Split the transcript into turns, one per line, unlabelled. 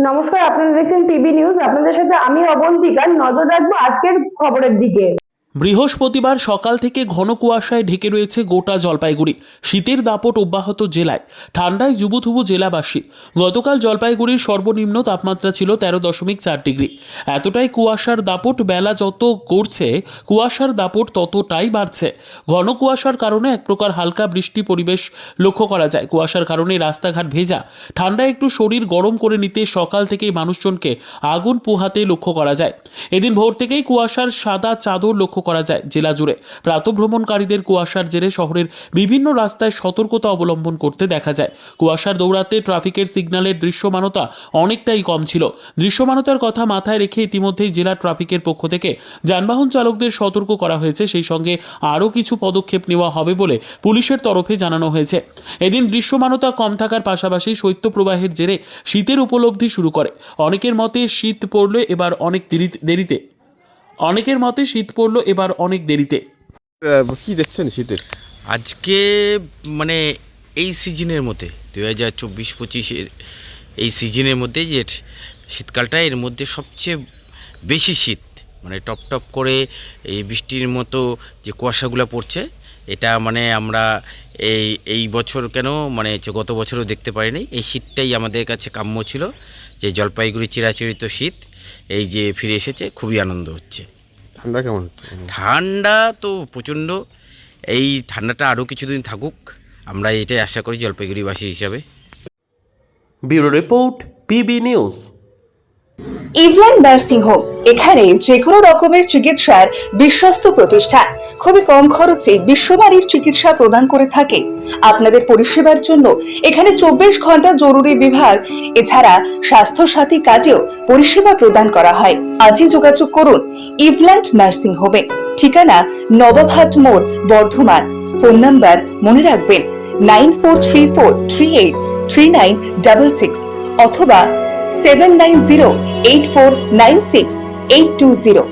নমস্কার, আপনারা দেখছেন পিবি নিউজ। আপনাদের সাথে আমি অবন্তিকা। নজর রাখবো আজকের খবরের দিকে।
বৃহস্পতিবার সকাল থেকে ঘন কুয়াশায় ঢেকে রয়েছে গোটা জলপাইগুড়ি। শীতের দাপট অব্যাহত জেলায়। ঠান্ডায় জুবুথুবু জেলাবাসী। গতকাল জলপাইগুড়ির সর্বনিম্ন তাপমাত্রা ছিল 13.4 ডিগ্রি। এতটাই কুয়াশার দাপট। বেলা যত গড়ছে কুয়াশার দাপট ততটাই বাড়ছে। ঘন কুয়াশার কারণে এক প্রকার হালকা বৃষ্টি পরিবেশ লক্ষ্য করা যায়। কুয়াশার কারণে রাস্তাঘাট ভেজা। ঠান্ডায় একটু শরীর গরম করে নিতে সকাল থেকেই মানুষজনকে আগুন পোহাতে লক্ষ্য করা যায়। এদিন ভোর থেকেই কুয়াশার সাদা চাদর লক্ষ্য করা যায় জেলা জুড়ে। প্রাতঃভ্রমণকারীদের কুয়াশার জেরে শহরের বিভিন্ন রাস্তায় সতর্কতা অবলম্বন করতে দেখা যায়। কুয়াশার দৌড়াতে ট্রাফিকের সিগন্যালের দৃশ্যমানতা অনেকটাই কম ছিল। দৃশ্যমানতার কথা মাথায় রেখে ইতিমধ্যেই জেলা ট্রাফিকের পক্ষ থেকে যানবাহন চালকদের সতর্ক করা হয়েছে। সেই সঙ্গে আরও কিছু পদক্ষেপ নেওয়া হবে বলে পুলিশের তরফে জানানো হয়েছে। এদিন দৃশ্যমানতা কম থাকার পাশাপাশি শৈত্যপ্রবাহের জেরে শীতের উপলব্ধি শুরু করে। অনেকের মতে শীত পড়লে এবার অনেক দেরিতে।
কি দেখছেন শীতের?
আজকে মানে এই সিজনের মধ্যে 2024-25 এই সিজনের মধ্যে যে শীতকালটা, এর মধ্যে সবচেয়ে বেশি শীত, মানে টপ টপ করে এই বৃষ্টির মতো যে কুয়াশাগুলো পড়ছে, এটা মানে আমরা এই বছর কেন মানে গত বছরও দেখতে পারিনি। এই শীতটাই আমাদের কাছে কাম্য ছিল, যে জলপাইগুড়ি চিরাচরিত শীত এই যে ফিরে এসেছে। খুবই আনন্দ হচ্ছে।
ঠান্ডা কেমন হচ্ছে?
ঠান্ডা তো প্রচণ্ড। এই ঠান্ডাটা আরও কিছুদিন থাকুক, আমরা এটাই আশা করি জলপাইগুড়িবাসী হিসাবে।
Bureau report, PB news.
ইভল্যান্ড নার্সিং হোম, এখানে যে কোনো রকমের চিকিৎসার বিশ্বস্ত প্রতিষ্ঠান। খুবই কম খরচে বিশ্বমানের চিকিৎসা প্রদান করে থাকে। আপনাদের পরিষেবার জন্য এখানে 24 ঘন্টা জরুরি বিভাগ, এছাড়া স্বাস্থ্য সাথী কার্ডেও পরিষেবা প্রদান করা হয়। আজই যোগাযোগ করুন ইভল্যান্ড নার্সিং হোমে। ঠিকানা নবাবহাট মোড়, বর্ধমান। ফোন নাম্বার মনে রাখবেন 9434383966 অথবা 7908496820।